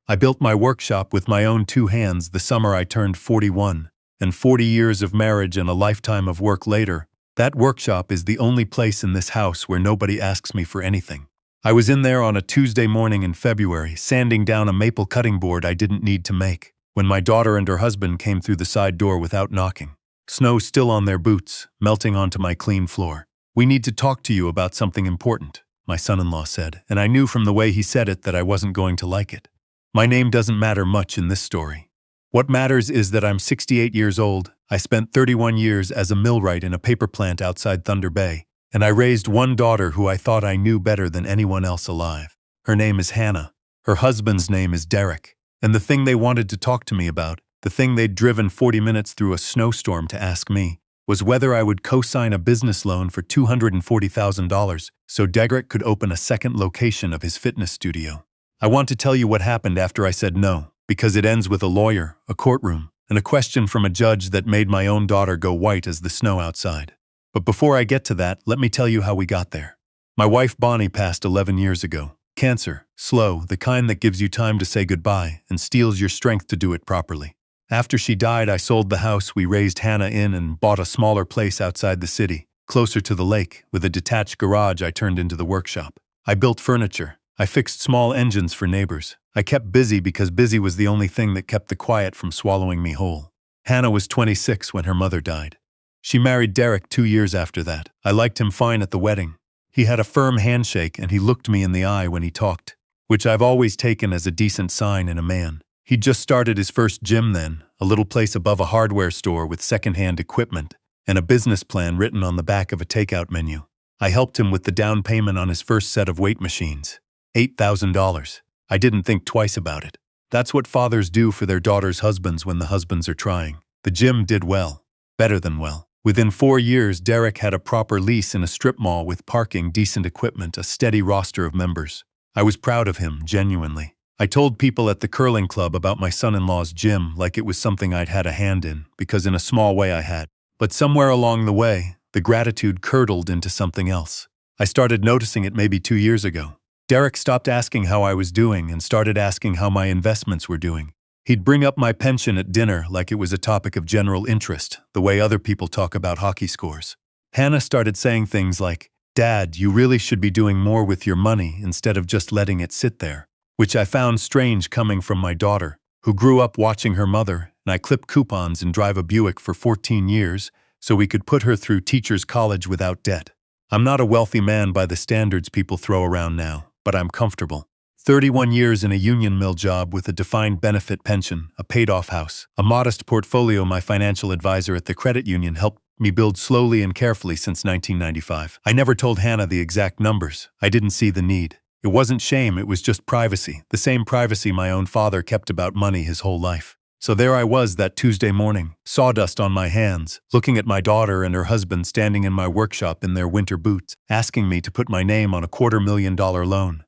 I built my workshop with my own 2 hands the summer I turned 41, and 40 years of marriage and a lifetime of work later, that workshop is the only place in this house where nobody asks me for anything. I was in there on a Tuesday morning in February, sanding down a maple cutting board I didn't need to make, when my daughter and her husband came through the side door without knocking. Snow still on their boots, melting onto my clean floor. "We need to talk to you about something important," my son-in-law said, and I knew from the way he said it that I wasn't going to like it. My name doesn't matter much in this story. What matters is that I'm 68 years old, I spent 31 years as a millwright in a paper plant outside Thunder Bay, and I raised one daughter who I thought I knew better than anyone else alive. Her name is Hannah. Her husband's name is Derek. And the thing they wanted to talk to me about, the thing they'd driven 40 minutes through a snowstorm to ask me, was whether I would co-sign a business loan for $240,000 so Derek could open a second location of his fitness studio. I want to tell you what happened after I said no, because it ends with a lawyer, a courtroom, and a question from a judge that made my own daughter go white as the snow outside. But before I get to that, let me tell you how we got there. My wife Bonnie passed 11 years ago. Cancer, slow, the kind that gives you time to say goodbye and steals your strength to do it properly. After she died, I sold the house we raised Hannah in and bought a smaller place outside the city, closer to the lake, with a detached garage I turned into the workshop. I built furniture. I fixed small engines for neighbors. I kept busy because busy was the only thing that kept the quiet from swallowing me whole. Hannah was 26 when her mother died. She married Derek 2 years after that. I liked him fine at the wedding. He had a firm handshake and he looked me in the eye when he talked, which I've always taken as a decent sign in a man. He'd just started his first gym then, a little place above a hardware store with second-hand equipment and a business plan written on the back of a takeout menu. I helped him with the down payment on his first set of weight machines, $8,000. I didn't think twice about it. That's what fathers do for their daughters' husbands when the husbands are trying. The gym did well, better than well. Within 4 years, Derek had a proper lease in a strip mall with parking, decent equipment, a steady roster of members. I was proud of him, genuinely. I told people at the curling club about my son-in-law's gym like it was something I'd had a hand in, because in a small way I had. But somewhere along the way, the gratitude curdled into something else. I started noticing it maybe 2 years ago. Derek stopped asking how I was doing and started asking how my investments were doing. He'd bring up my pension at dinner like it was a topic of general interest, the way other people talk about hockey scores. Hannah started saying things like, "Dad, you really should be doing more with your money instead of just letting it sit there," which I found strange coming from my daughter, who grew up watching her mother, and I clipped coupons and drive a Buick for 14 years so we could put her through teacher's college without debt. I'm not a wealthy man by the standards people throw around now, but I'm comfortable. 31 years in a union mill job with a defined benefit pension, a paid-off house, a modest portfolio my financial advisor at the credit union helped me build slowly and carefully since 1995. I never told Hannah the exact numbers. I didn't see the need. It wasn't shame, it was just privacy, the same privacy my own father kept about money his whole life. So there I was that Tuesday morning, sawdust on my hands, looking at my daughter and her husband standing in my workshop in their winter boots, asking me to put my name on a $250,000 loan.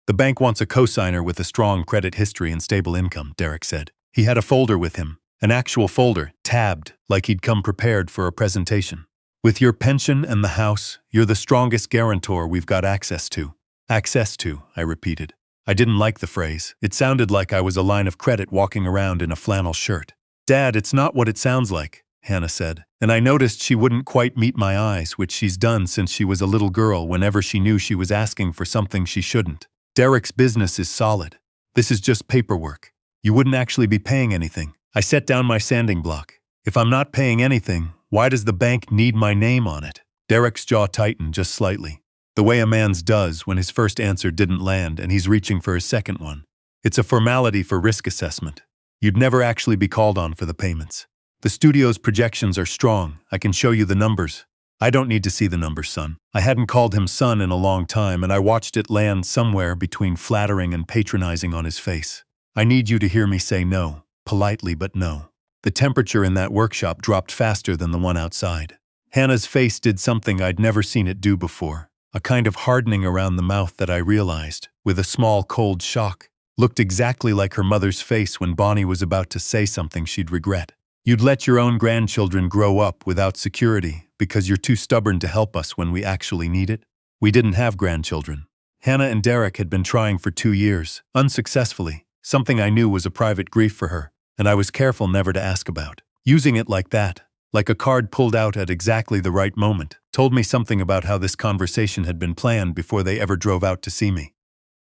"The bank wants a cosigner with a strong credit history and stable income," Derek said. He had a folder with him, an actual folder, tabbed, like he'd come prepared for a presentation. "With your pension and the house, you're the strongest guarantor we've got access to." "Access to," I repeated. I didn't like the phrase. It sounded like I was a line of credit walking around in a flannel shirt. "Dad, it's not what it sounds like," Hannah said, and I noticed she wouldn't quite meet my eyes, which she's done since she was a little girl whenever she knew she was asking for something she shouldn't. "Derek's business is solid. This is just paperwork. You wouldn't actually be paying anything." I set down my sanding block. "If I'm not paying anything, why does the bank need my name on it?" Derek's jaw tightened just slightly, the way a man's does when his first answer didn't land and he's reaching for his second one. "It's a formality for risk assessment. You'd never actually be called on for the payments. The studio's projections are strong. I can show you the numbers." "I don't need to see the numbers, son." I hadn't called him son in a long time, and I watched it land somewhere between flattering and patronizing on his face. "I need you to hear me say no, politely but no." The temperature in that workshop dropped faster than the one outside. Hannah's face did something I'd never seen it do before, a kind of hardening around the mouth that I realized, with a small cold shock, looked exactly like her mother's face when Bonnie was about to say something she'd regret. "You'd let your own grandchildren grow up without security because you're too stubborn to help us when we actually need it?" We didn't have grandchildren. Hannah and Derek had been trying for 2 years, unsuccessfully, something I knew was a private grief for her, and I was careful never to ask about. Using it like that, like a card pulled out at exactly the right moment, told me something about how this conversation had been planned before they ever drove out to see me.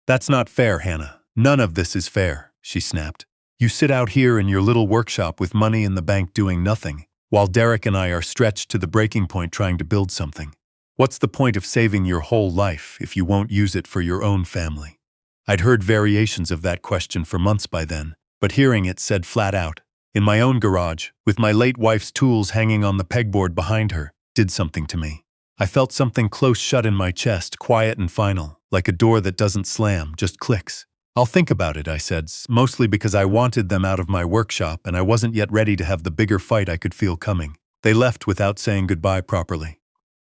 "That's not fair, Hannah. None of this is fair," she snapped. "You sit out here in your little workshop with money in the bank doing nothing, while Derek and I are stretched to the breaking point trying to build something. What's the point of saving your whole life if you won't use it for your own family?" I'd heard variations of that question for months by then, but hearing it said flat out, in my own garage, with my late wife's tools hanging on the pegboard behind her, did something to me. I felt something close shut in my chest, quiet and final, like a door that doesn't slam, just clicks. "I'll think about it," I said, mostly because I wanted them out of my workshop and I wasn't yet ready to have the bigger fight I could feel coming. They left without saying goodbye properly.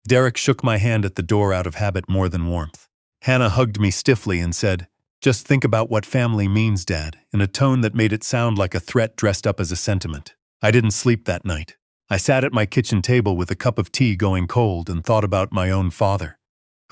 Derek shook my hand at the door out of habit more than warmth. Hannah hugged me stiffly and said, "Just think about what family means, Dad," in a tone that made it sound like a threat dressed up as a sentiment. I didn't sleep that night. I sat at my kitchen table with a cup of tea going cold and thought about my own father,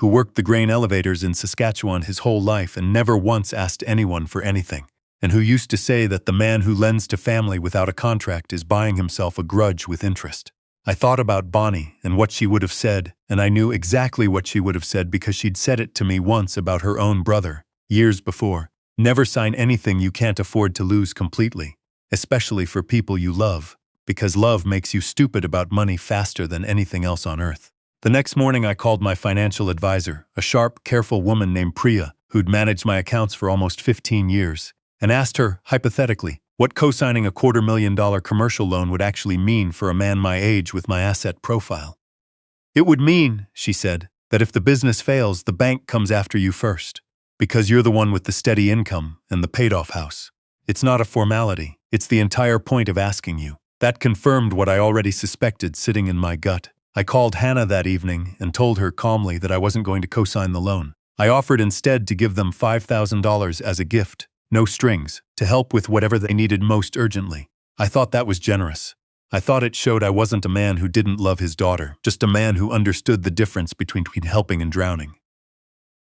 who worked the grain elevators in Saskatchewan his whole life and never once asked anyone for anything, and who used to say that the man who lends to family without a contract is buying himself a grudge with interest. I thought about Bonnie and what she would have said, and I knew exactly what she would have said because she'd said it to me once about her own brother, years before. Never sign anything you can't afford to lose completely, especially for people you love, because love makes you stupid about money faster than anything else on earth. The next morning I called my financial advisor, a sharp, careful woman named Priya, who'd managed my accounts for almost 15 years, and asked her, hypothetically, what co-signing a $250,000 commercial loan would actually mean for a man my age with my asset profile. "It would mean," she said, "that if the business fails, the bank comes after you first, because you're the one with the steady income and the paid-off house. It's not a formality, it's the entire point of asking you." That confirmed what I already suspected sitting in my gut. I called Hannah that evening and told her calmly that I wasn't going to co-sign the loan. I offered instead to give them $5,000 as a gift, no strings, to help with whatever they needed most urgently. I thought that was generous. I thought it showed I wasn't a man who didn't love his daughter, just a man who understood the difference between helping and drowning.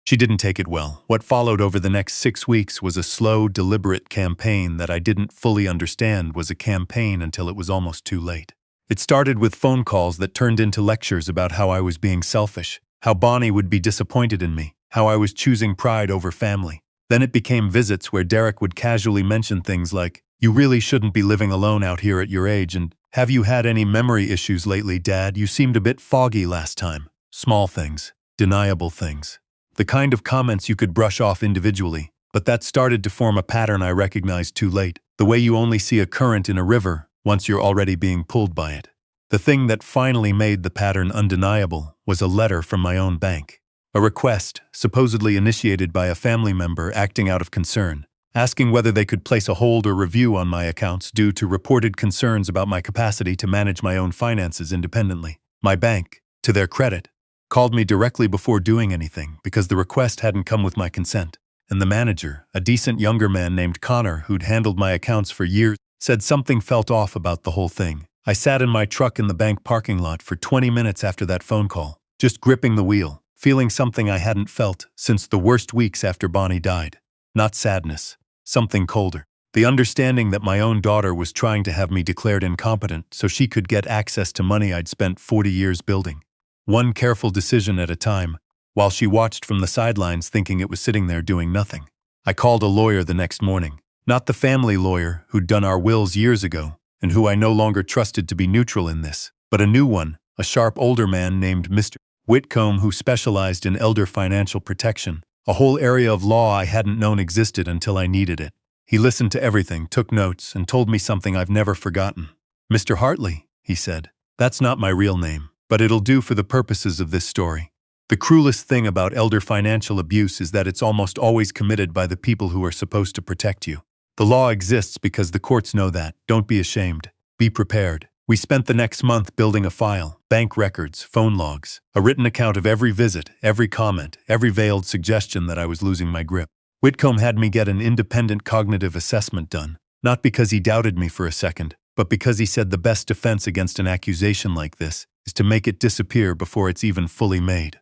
She didn't take it well. What followed over the next 6 weeks was a slow, deliberate campaign that I didn't fully understand was a campaign until it was almost too late. It started with phone calls that turned into lectures about how I was being selfish, how Bonnie would be disappointed in me, how I was choosing pride over family. Then it became visits where Derek would casually mention things like, "You really shouldn't be living alone out here at your age," and "Have you had any memory issues lately, Dad? You seemed a bit foggy last time." Small things, deniable things. The kind of comments you could brush off individually, but that started to form a pattern I recognized too late, the way you only see a current in a river once you're already being pulled by it. The thing that finally made the pattern undeniable was a letter from my own bank. A request, supposedly initiated by a family member acting out of concern, asking whether they could place a hold or review on my accounts due to reported concerns about my capacity to manage my own finances independently. My bank, to their credit, called me directly before doing anything because the request hadn't come with my consent, and the manager, a decent younger man named Connor who'd handled my accounts for years, said something felt off about the whole thing. I sat in my truck in the bank parking lot for 20 minutes after that phone call, just gripping the wheel, feeling something I hadn't felt since the worst weeks after Bonnie died. Not sadness, something colder. The understanding that my own daughter was trying to have me declared incompetent so she could get access to money I'd spent 40 years building. One careful decision at a time, while she watched from the sidelines thinking it was sitting there doing nothing. I called a lawyer the next morning. Not the family lawyer who'd done our wills years ago, and who I no longer trusted to be neutral in this, but a new one, a sharp older man named Mr. Whitcomb who specialized in elder financial protection, a whole area of law I hadn't known existed until I needed it. He listened to everything, took notes, and told me something I've never forgotten. "Mr. Hartley," he said, "that's not my real name, but it'll do for the purposes of this story. The cruelest thing about elder financial abuse is that it's almost always committed by the people who are supposed to protect you. The law exists because the courts know that. Don't be ashamed. Be prepared." We spent the next month building a file, bank records, phone logs, a written account of every visit, every comment, every veiled suggestion that I was losing my grip. Whitcomb had me get an independent cognitive assessment done, not because he doubted me for a second, but because he said the best defense against an accusation like this is to make it disappear before it's even fully made.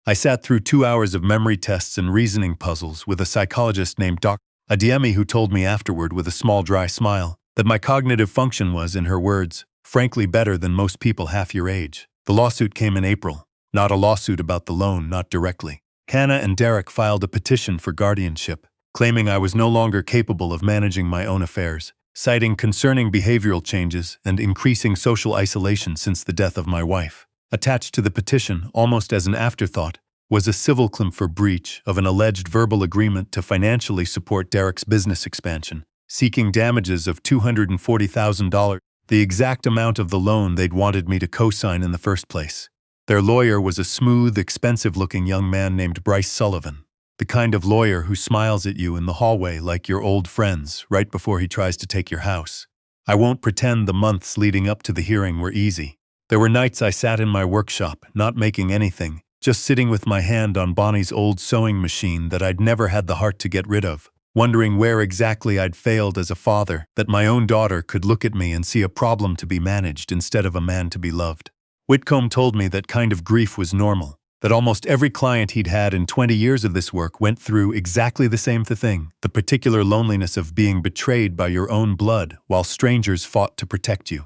I sat through 2 hours of memory tests and reasoning puzzles with a psychologist named Dr. A DME who told me afterward with a small dry smile that my cognitive function was, in her words, frankly better than most people half your age. The lawsuit came in April. Not a lawsuit about the loan, not directly. Hannah and Derek filed a petition for guardianship, claiming I was no longer capable of managing my own affairs, citing concerning behavioral changes and increasing social isolation since the death of my wife. Attached to the petition, almost as an afterthought, was a civil claim for breach of an alleged verbal agreement to financially support Derek's business expansion, seeking damages of $240,000, the exact amount of the loan they'd wanted me to co-sign in the first place. Their lawyer was a smooth, expensive-looking young man named Bryce Sullivan, the kind of lawyer who smiles at you in the hallway like you're old friends right before he tries to take your house. I won't pretend the months leading up to the hearing were easy. There were nights I sat in my workshop, not making anything, just sitting with my hand on Bonnie's old sewing machine that I'd never had the heart to get rid of, wondering where exactly I'd failed as a father, that my own daughter could look at me and see a problem to be managed instead of a man to be loved. Whitcomb told me that kind of grief was normal, that almost every client he'd had in 20 years of this work went through exactly the same thing, the particular loneliness of being betrayed by your own blood while strangers fought to protect you.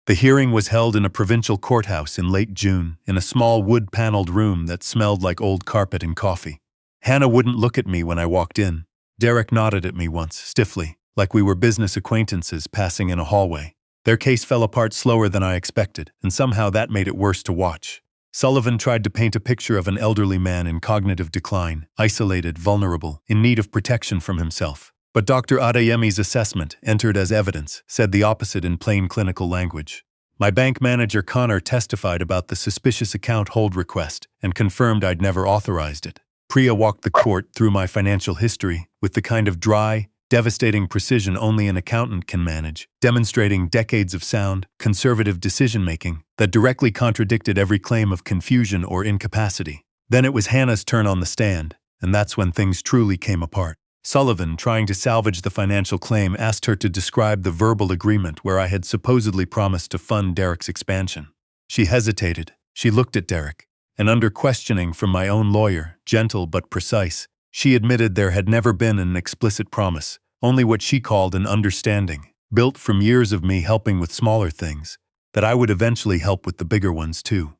The hearing was held in a provincial courthouse in late June, in a small wood-paneled room that smelled like old carpet and coffee. Hannah wouldn't look at me when I walked in. Derek nodded at me once, stiffly, like we were business acquaintances passing in a hallway. Their case fell apart slower than I expected, and somehow that made it worse to watch. Sullivan tried to paint a picture of an elderly man in cognitive decline, isolated, vulnerable, in need of protection from himself. But Dr. Adeyemi's assessment, entered as evidence, said the opposite in plain clinical language. My bank manager Connor testified about the suspicious account hold request and confirmed I'd never authorized it. Priya walked the court through my financial history with the kind of dry, devastating precision only an accountant can manage, demonstrating decades of sound, conservative decision-making that directly contradicted every claim of confusion or incapacity. Then it was Hannah's turn on the stand, and that's when things truly came apart. Sullivan, trying to salvage the financial claim, asked her to describe the verbal agreement where I had supposedly promised to fund Derek's expansion. She hesitated. She looked at Derek, and under questioning from my own lawyer, gentle but precise, she admitted there had never been an explicit promise, only what she called an understanding, built from years of me helping with smaller things, that I would eventually help with the bigger ones too.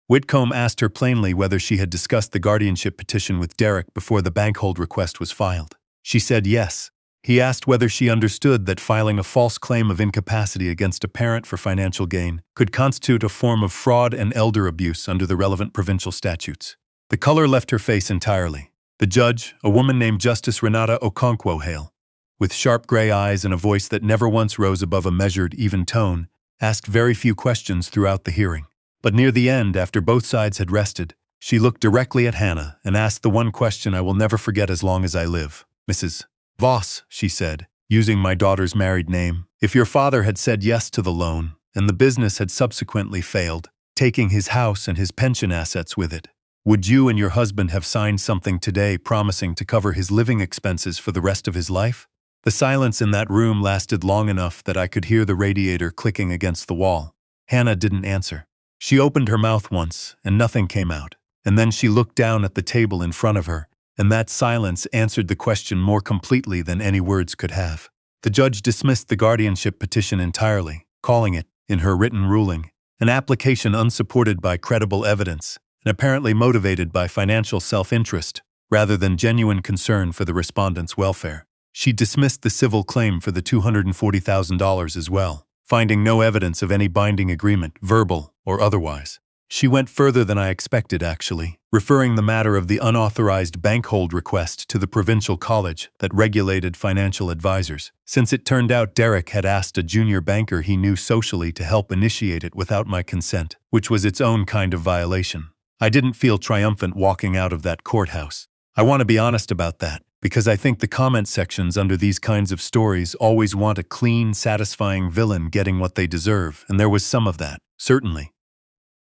Whitcomb asked her plainly whether she had discussed the guardianship petition with Derek before the bank hold request was filed. She said yes. He asked whether she understood that filing a false claim of incapacity against a parent for financial gain could constitute a form of fraud and elder abuse under the relevant provincial statutes. The color left her face entirely. The judge, a woman named Justice Renata Okonkwo-Hale, with sharp gray eyes and a voice that never once rose above a measured, even tone, asked very few questions throughout the hearing. But near the end, after both sides had rested, she looked directly at Hannah and asked the one question I will never forget as long as I live. Mrs. Voss, she said, using my daughter's married name, if your father had said yes to the loan, and the business had subsequently failed, taking his house and his pension assets with it, would you and your husband have signed something today promising to cover his living expenses for the rest of his life? The silence in that room lasted long enough that I could hear the radiator clicking against the wall. Hannah didn't answer. She opened her mouth once, and nothing came out, and then she looked down at the table in front of her, and that silence answered the question more completely than any words could have. The judge dismissed the guardianship petition entirely, calling it, in her written ruling, an application unsupported by credible evidence and apparently motivated by financial self-interest rather than genuine concern for the respondent's welfare. She dismissed the civil claim for the $240,000 as well, finding no evidence of any binding agreement, verbal or otherwise. She went further than I expected, actually, referring the matter of the unauthorized bank hold request to the provincial college that regulated financial advisors, since it turned out Derek had asked a junior banker he knew socially to help initiate it without my consent, which was its own kind of violation. I didn't feel triumphant walking out of that courthouse. I want to be honest about that, because I think the comment sections under these kinds of stories always want a clean, satisfying villain getting what they deserve, and there was some of that, certainly.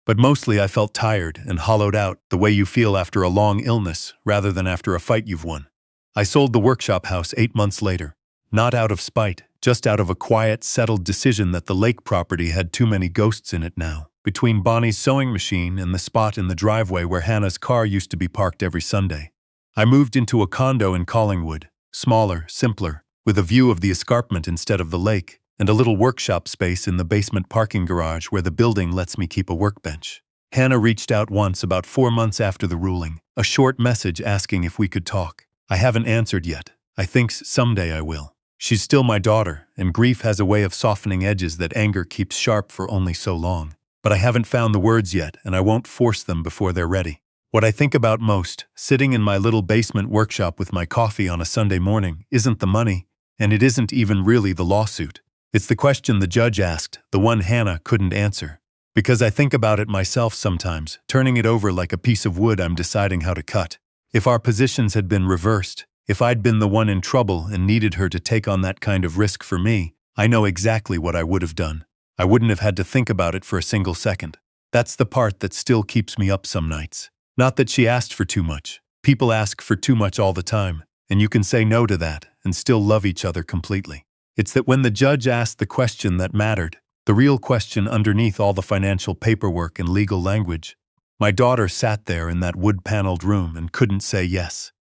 But mostly I felt tired and hollowed out, the way you feel after a long illness rather than after a fight you've won. I sold the workshop house 8 months later, not out of spite, just out of a quiet, settled decision that the lake property had too many ghosts in it now, between Bonnie's sewing machine and the spot in the driveway where Hannah's car used to be parked every Sunday. I moved into a condo in Collingwood, Smaller, simpler, with a view of the escarpment instead of the lake, and a little workshop space in the basement parking garage where the building lets me keep a workbench. Hannah reached out once about 4 months after the ruling, a short message asking if we could talk. I haven't answered yet. I think someday I will. She's still my daughter, and grief has a way of softening edges that anger keeps sharp for only so long. But I haven't found the words yet, and I won't force them before they're ready. What I think about most, sitting in my little basement workshop with my coffee on a Sunday morning, isn't the money, and it isn't even really the lawsuit. It's the question the judge asked, the one Hannah couldn't answer. Because I think about it myself sometimes, turning it over like a piece of wood I'm deciding how to cut. If our positions had been reversed, if I'd been the one in trouble and needed her to take on that kind of risk for me, I know exactly what I would have done. I wouldn't have had to think about it for a single second. That's the part that still keeps me up some nights. Not that she asked for too much. People ask for too much all the time, and you can say no to that and still love each other completely. It's that when the judge asked the question that mattered, the real question underneath all the financial paperwork and legal language, my daughter sat there in that wood-paneled room and couldn't say yes.